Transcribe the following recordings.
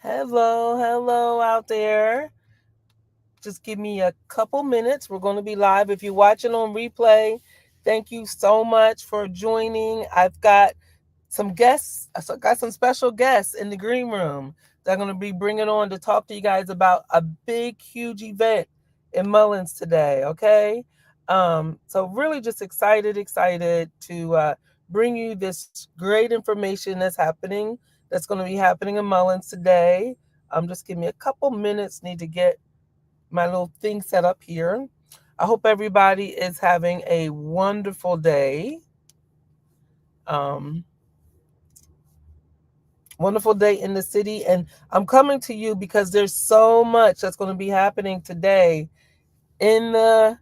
Hello out there. Just give me a couple minutes. We're going to be live. If you're watching on replay, thank you so much for joining. I've got some guests. I got some special guests in the green room that I'm going to be bringing on to talk to you guys about a big, huge event in Mullins today. Okay, so really just excited to bring you this great information that's happening. That's going to be happening in Mullins today. Just give me a couple minutes. Need to get my little thing set up here. I hope everybody is having a wonderful day. Um, Wonderful day in the city. And I'm coming to you because there's so much that's going to be happening today in the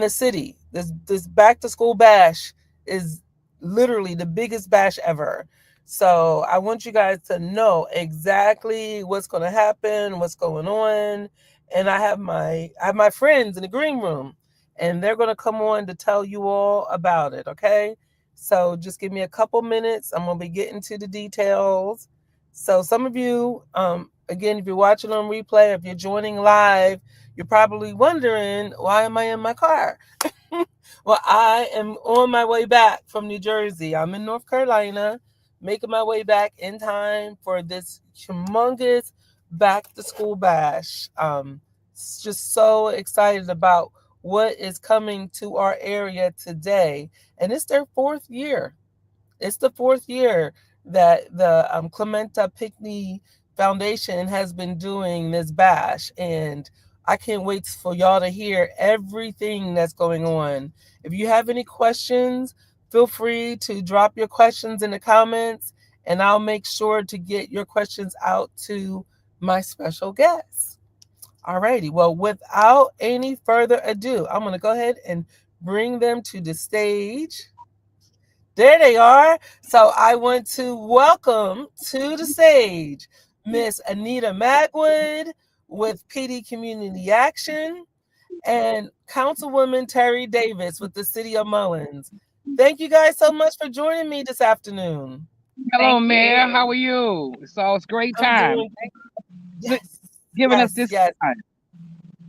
city. This back to school bash is literally the biggest bash ever. So I want you guys to know exactly what's going to happen, what's going on, and I have my friends in the green room, and they're going to come on to tell you all about it. Okay, so just give me a couple minutes. I'm going to be getting to the details. So some of you, again, if you're watching on replay, if you're joining live, you're probably wondering, why am I in my car? Well, I am on my way back from New Jersey. I'm in North Carolina, making my way back in time for this humongous back to school bash. Just so excited about what is coming to our area today. And it's their fourth year. It's the fourth year that the Clementa Pickney Foundation has been doing this bash, and I can't wait for y'all to hear everything that's going on. If you have any questions, feel free to drop your questions in the comments, and I'll make sure to get your questions out to my special guests. Alrighty, well, without any further ado, I'm going to go ahead and bring them to the stage. There they are. So I want to welcome to the stage Miss Anita Magwood with PD Community Action and Councilwoman Terry Davis with the City of Mullins. Thank you guys so much for joining me this afternoon. Hello, Thank Mayor. How you. are you? It's great I'm time. doing Thanks yes, for giving us yes, this yes. time.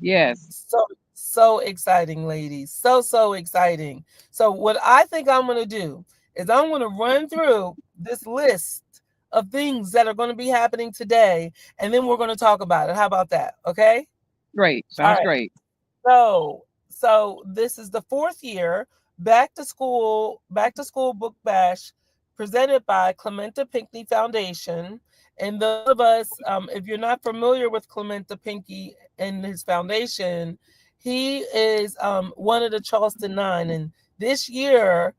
Yes. So exciting, ladies. So exciting. So what I think I'm going to do is I'm going to run through this list of things that are going to be happening today, and then we're going to talk about it. How about that? Okay. Great. All Sounds right. great. So this is the fourth year back to school book bash presented by Clementa Pickney Foundation. And those of us, if you're not familiar with Clementa Pinckney and his foundation, he is one of the Charleston Nine. And this year,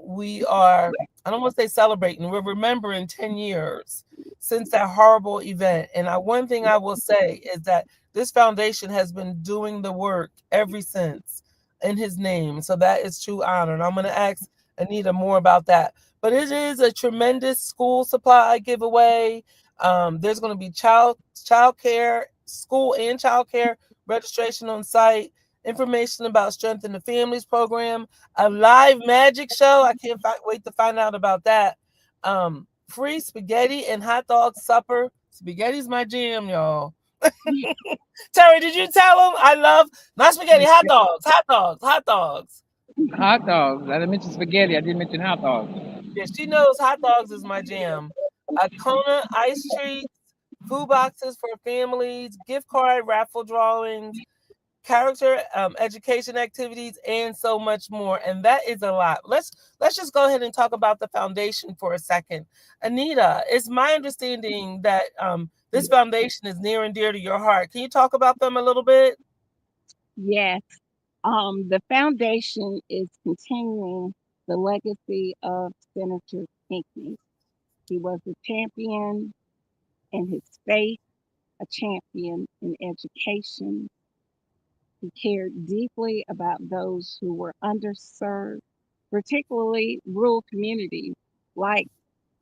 we are, I don't want to say celebrating, we're remembering 10 years since that horrible event. And one thing I will say is that this foundation has been doing the work ever since in his name. So that is true honor. And I'm going to ask Anita more about that. But it is a tremendous school supply giveaway. There's going to be child care, school and child care registration on site, information about Strength in the Families program, a live magic show. I can't wait to find out about that. Free spaghetti and hot dog supper. Spaghetti's my jam, y'all. Terry, did you tell him I love not spaghetti, hot dogs, hot dogs, hot dogs? Hot dogs. I didn't mention spaghetti. I did mention hot dogs. Yeah, she knows hot dogs is my jam. A Kona ice treats, food boxes for families, gift card raffle drawings, character education activities, and so much more. And that is a lot. Let's just go ahead and talk about the foundation for a second. Anita, it's my understanding that this foundation is near and dear to your heart. Can you talk about them a little bit? Yes. The foundation is continuing the legacy of Senator Pickney. He was a champion in his faith, a champion in education. He cared deeply about those who were underserved, particularly rural communities like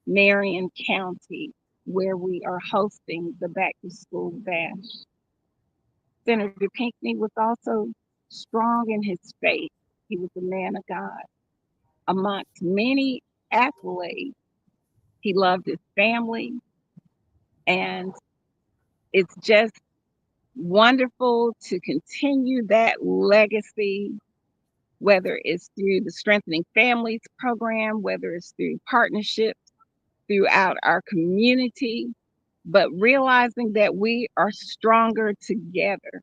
Marion County, where we are hosting the Back to School Bash. Senator Pinkney was also strong in his faith. He was a man of God. Amongst many accolades, he loved his family And it's just wonderful to continue that legacy, whether it's through the Strengthening Families program, whether it's through partnerships throughout our community, but realizing that we are stronger together.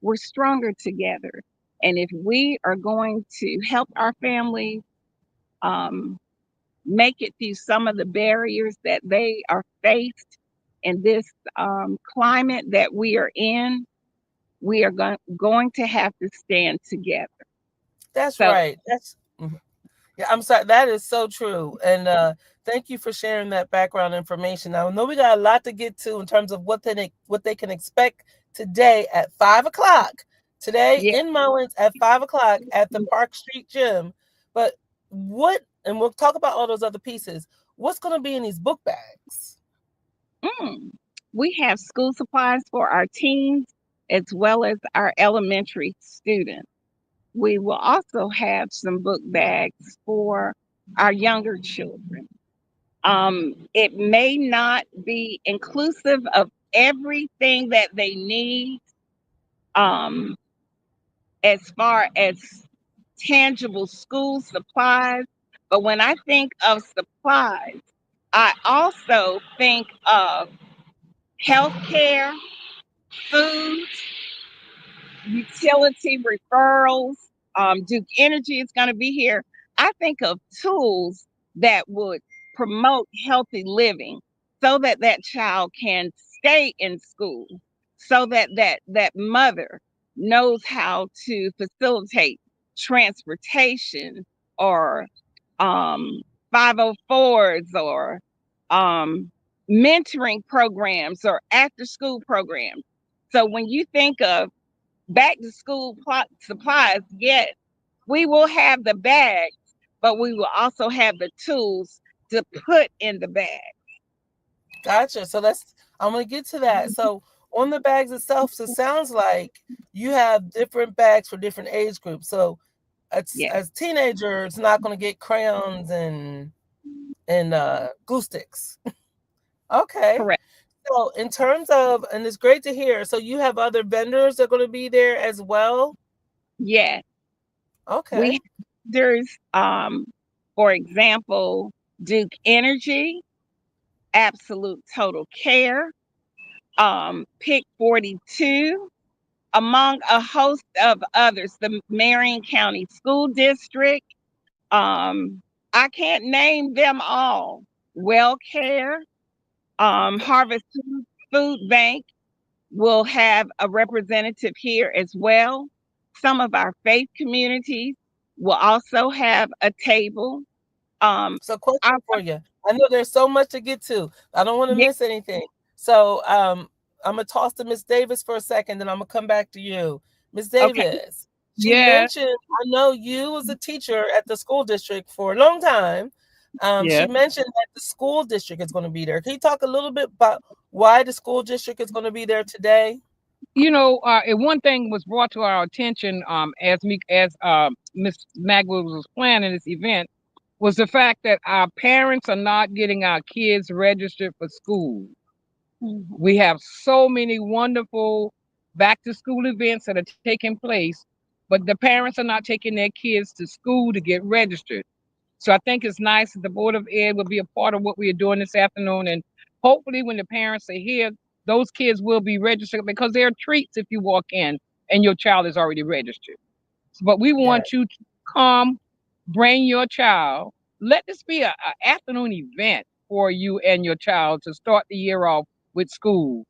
We're stronger together. And if we are going to help our families um, make it through some of the barriers that they are faced in this climate that we are in, we are going to have to stand together. That's So, right. That's mhm. Yeah, I'm sorry. That is so true. And thank you for sharing that background information. Now, I know we got a lot to get to in terms of what they can expect today at 5 o'clock. Today yeah. in Mullins at 5 o'clock at the Park Street Gym. But and we'll talk about all those other pieces. What's going to be in these book bags? Mm. We have school supplies for our teens as well as our elementary students. We will also have some book bags for our younger children. It may not be inclusive of everything that they need um, as far as tangible school supplies, but when I think of supplies, I also think of healthcare, food, utility referrals. Duke Energy is going to be here. I think of tools that would promote healthy living so that that child can stay in school, so that that mother knows how to facilitate transportation or um, 504s or um, mentoring programs or after school programs. So when you think of back to school supplies, yes, we will have the bags, but we will also have the tools to put in the bag. Gotcha. So I'm going to get to that. So on the bags itself, so it sounds like you have different bags for different age groups. So Yes, as teenager, it's not going to get crayons and glue sticks. Okay. correct. So in terms of, and it's great to hear. So you have other vendors that are going to be there as well. Yes, we Okay. have there's for example, Duke Energy, Absolute Total Care, Pick 42, among a host of others, the Marion County School District. Um, I can't name them all. WellCare, Harvest Food Bank will have a representative here as well. Some of our faith communities will also have a table. Um, So question our, for you. I know there's so much to get to. I don't want to yeah, miss anything. So I'm gonna toss to Miss Davis for a second, then I'm gonna come back to you. Miss okay, Davis, she Yes, mentioned, I know you was a teacher at the school district for a long time. She yes. mentioned that the school district is going to be there. Can you talk a little bit about why the school district is going to be there today? And one thing was brought to our attention as Miss Magwood was planning this event was the fact that our parents are not getting our kids registered for school. mhm, We have so many wonderful back to school events that are taking place, but the parents are not taking their kids to school to get registered. So I think it's nice that the Board of Ed will be a part of what we are doing this afternoon. And hopefully, when the parents are here, those kids will be registered because there are treats if you walk in and your child is already registered. But we Yeah, want you to come, bring your child. Let this be a afternoon event for you and your child to start the year off with school.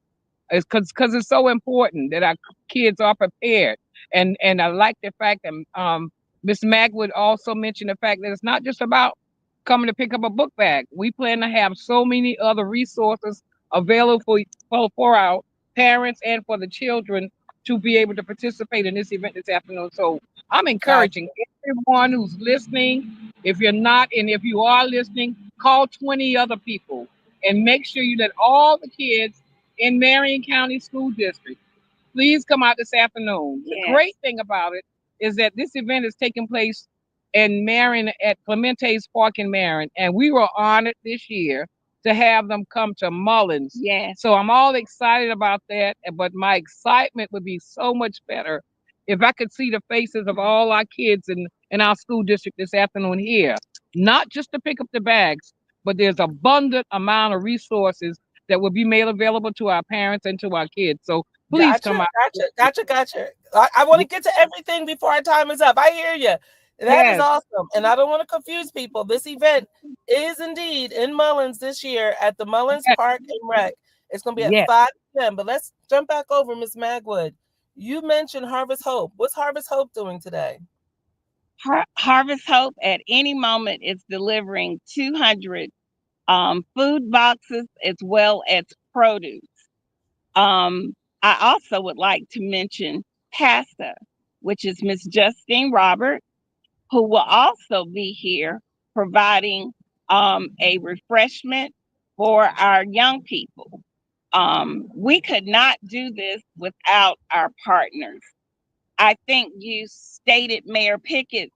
It's because it's so important that our kids are prepared. And I like the fact that Miss Magwood also mentioned the fact that it's not just about coming to pick up a book bag. We plan to have so many other resources available for our parents and for the children to be able to participate in this event this afternoon. So I'm gotcha. encouraging everyone who's listening. If you're not, and if you are listening, call 20 other people and make sure you let all the kids in Marion County School District. Please come out this afternoon. The yes, great thing about it is that this event is taking place in Marion at Clemente's Park in Marion, and we were honored this year to have them come to Mullins. Yes. So I'm all excited about that. But my excitement would be so much better if I could see the faces of all our kids in our school district this afternoon here. Not just to pick up the bags, but there's abundant amount of resources that will be made available to our parents and to our kids. So please Gotcha, come out. gotcha. I want to get to everything before our time is up. I hear you. That is Yes, awesome. And I don't want to confuse people. This event is indeed in Mullins this year at the Mullins yes, Park and Rec. It's going to be at yes. 5 p.m. But let's jump back over, Miss Magwood. You mentioned Harvest Hope. What's Harvest Hope doing today? Harvest Hope at any moment is delivering 200 food boxes as well as produce. I also would like to mention PASTA, which is Miss Justine Robert, who will also be here providing a refreshment for our young people. We could not do this without our partners. I think you stated, Mayor Pickett,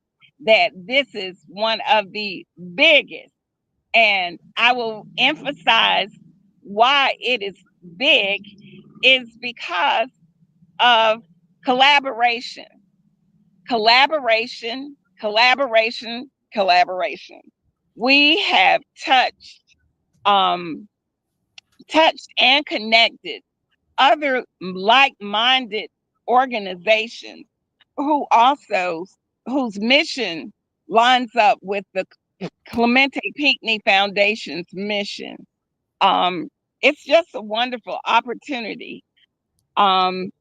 that this is one of the biggest, and I will emphasize why it is big is because of collaboration, collaboration, collaboration, collaboration. We have um, touched and connected other like-minded organizations who also whose mission lines up with the Clemente Pickney Foundation's mission. Um, it's just a wonderful opportunity. Um,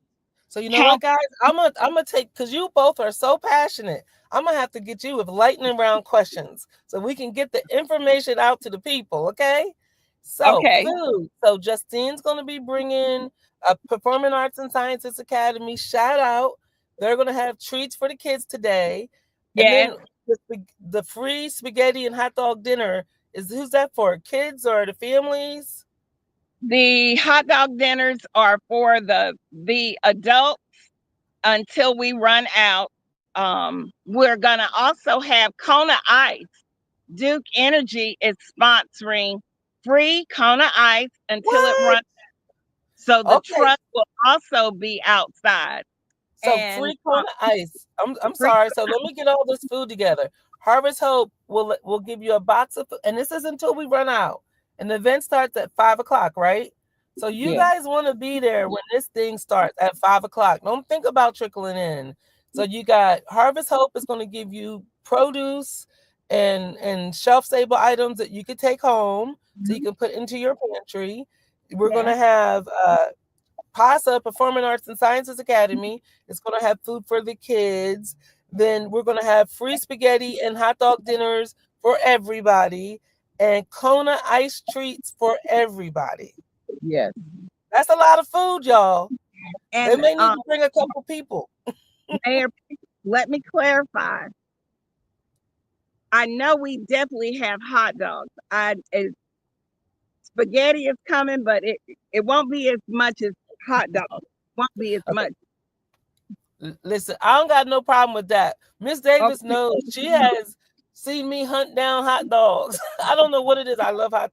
So you know what, count, guys? I'm gonna take because you both are so passionate. I'm gonna have to get you with lightning round questions so we can get the information out to the people. Okay. So okay, food. So Justine's gonna be bringing a Performing Arts and Sciences Academy shout out. They're gonna have treats for the kids today, and yes, then the free spaghetti and hot dog dinner is who's that for? Kids or the families? the hot dog dinners are for the adults until we run out. We're gonna also have Kona Ice. Duke Energy is sponsoring free Kona Ice until it What? runs. So the Okay. truck will also be outside So and free Kona ice. I'm free. sorry. So let me get all this food together. Harvest Hope will give you a box of food, and this is until we run out. And the event starts at 5 o'clock, right? So you Yeah. guys want to be there when this thing starts at 5 o'clock. Don't think about trickling in. So you got Harvest Hope is going to give you produce and shelf stable items that you could take home so you can put into your pantry. We're going Yes, to have PASA, Performing Arts and Sciences Academy, is going to have food for the kids. Then we're going to have free spaghetti and hot dog dinners for everybody and Kona ice treats for everybody. Yes. That's a lot of food, y'all. They and may need to bring a couple people. Mayor, let me clarify. I know we definitely have hot dogs. Spaghetti is coming, but it won't be as much as hot dogs. Won't be as Okay. much. Listen, I don't got no problem with that. Miss Davis Okay. knows she has seen me hunt down hot dogs. I don't know what it is. I love a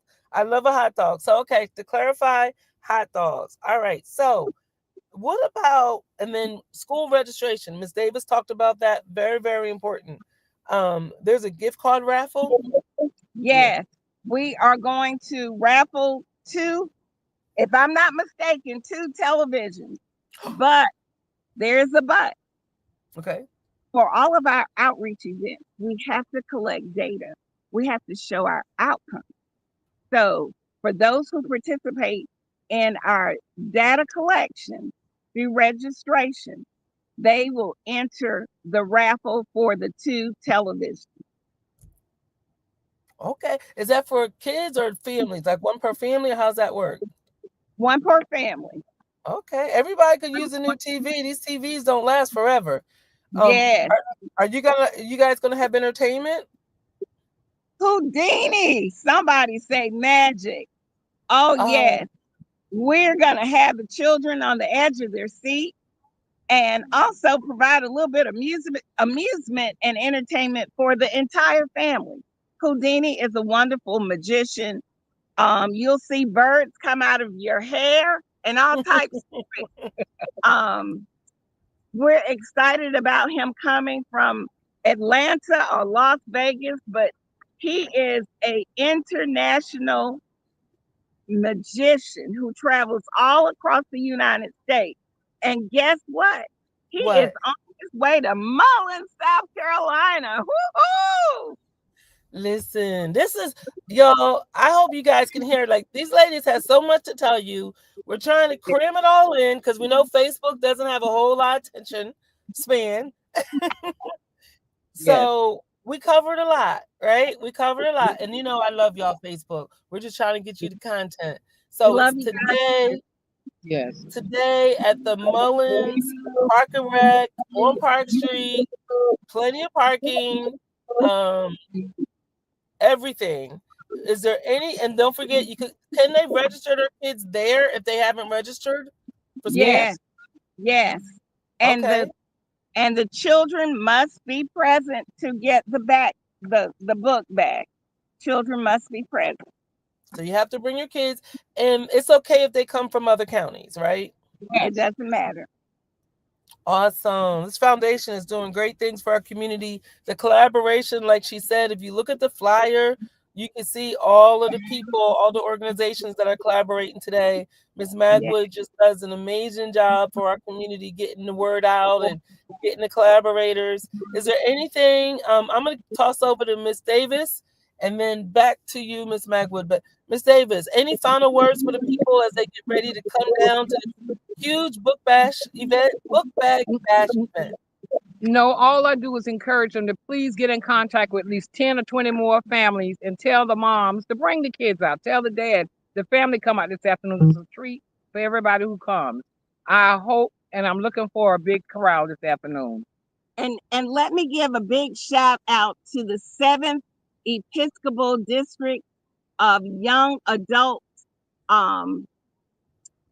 hot dog. So okay, to clarify, hot dogs. All right. So what about and then school registration? Miss Davis talked about that. Very, very important. There's a gift card raffle. Yes, we are going to raffle two, if I'm not mistaken, two televisions. But there's a but. Okay. For all of our outreach events, we have to collect data. We have to show our outcome. So for those who participate in our data collection through registration, they will enter the raffle for the two televisions. Okay. Is that for kids or families? Like one per family, or how's that work? One per family. Okay. Everybody could use a new TV. These TVs don't last forever. Yes. Are you guys gonna have entertainment? Houdini. Somebody say magic. Oh, Um, yes. We're going to have the children on the edge of their seat and also provide a little bit of amusement and entertainment for the entire family. Houdini is a wonderful magician You'll see birds come out of your hair and all types. Um, we're excited about him coming from Atlanta or Las Vegas, but he is a international magician who travels all across the United States. And guess what? He is What? on his way to Mullins, South Carolina. Woo-hoo! Listen, this is y'all. I hope you guys can hear. Like these ladies have so much to tell you. We're trying to cram it all in because we know Facebook doesn't have a whole lot of attention span. Yes. So we covered a lot, right? We covered a lot. And you know, I love y'all Facebook. We're just trying to get you the content. So Love it's you guys. Yes. today at the Mullins Park and Rec on Park Street, plenty of parking, um, everything. Is there any and don't forget can they register their kids there if they haven't registered for school? Yes, Yes. yes. And Okay. the children must be present to get the book back. Children must be present. So you have to bring your kids, and it's okay if they come from other counties, right? It Yes. doesn't matter. Awesome. This foundation is doing great things for our community. The collaboration, like she said, if you look at the flyer, you can see all of the people, all the organizations that are collaborating today. Ms. Yeah. Magwood just does an amazing job for our community, getting the word out and getting the collaborators. Is there anything? I'm going to toss over to Miss Davis and then back to you, Miss Magwood. But Miss Davis, any final words for the people as they get ready to come down to huge book bag bash event? No, all I do is encourage them to please get in contact with at least 10 or 20 more families and tell the moms to bring the kids out. Tell the dad, the family come out this afternoon. It's a treat for everybody who comes. I hope and I'm looking for a big crowd this afternoon. And let me give a big shout out to the 7th Episcopal District of um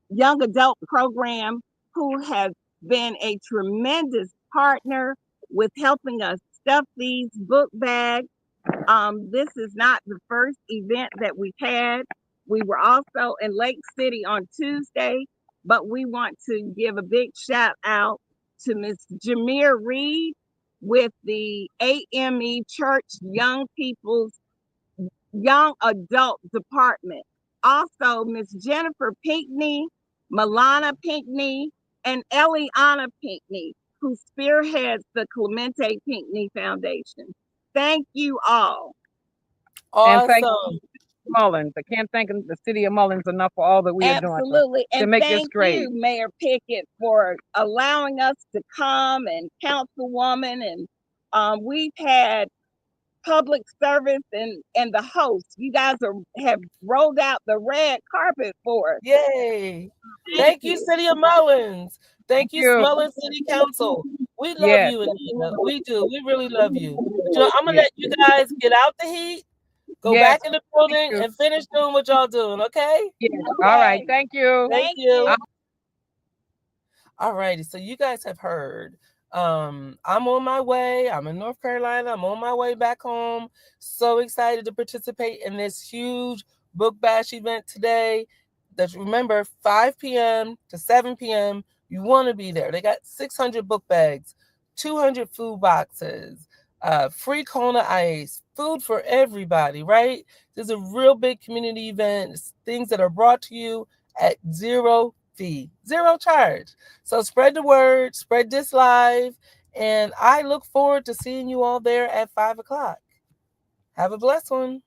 young adult program, who has been a tremendous partner with helping us stuff these book bags. This is not the first event that we've had. We were also in Lake City on Tuesday, but we want to give a big shout out to Miss Jameer Reed with the AME Church Young Adult Department. Also, Miss Jennifer Pickney, Milana Pickney, and Eliana Pickney, who spearheads the Clemente Pickney Foundation. Thank you all. And thank Awesome. Mullins. I can't thank the city of Mullins enough for all that we are doing Absolutely. to And make this thank great. you, Mayor Pickett, for allowing us to come, and Councilwoman. And we've had public service and the host. You guys have rolled out the red carpet for us. Yay. Thank Thank you, you. City of Mullins. Thank Thank you, you. Mullins City Council. We love Yes. you, Anita. We do. We really love you. But, I'm going to Yes. let you guys get out the heat, go Yes. back in the Thank building, you. and finish doing what y'all doing, okay? Yes. All right. Okay. Thank you. Thank Thank you. you. All righty. So you guys have heard. I'm on my way. I'm in North Carolina. I'm on my way back home. So excited to participate in this huge book bash event today. That remember 5 p.m. to 7 p.m. You want to be there. They got 600 book bags, 200 food boxes, free Kona ice, food for everybody. Right? This is a real big community event. It's things that are brought to you at zero fee, zero charge. So spread the word, spread this live, and I look forward to seeing you all there at 5 o'clock. Have a blessed one.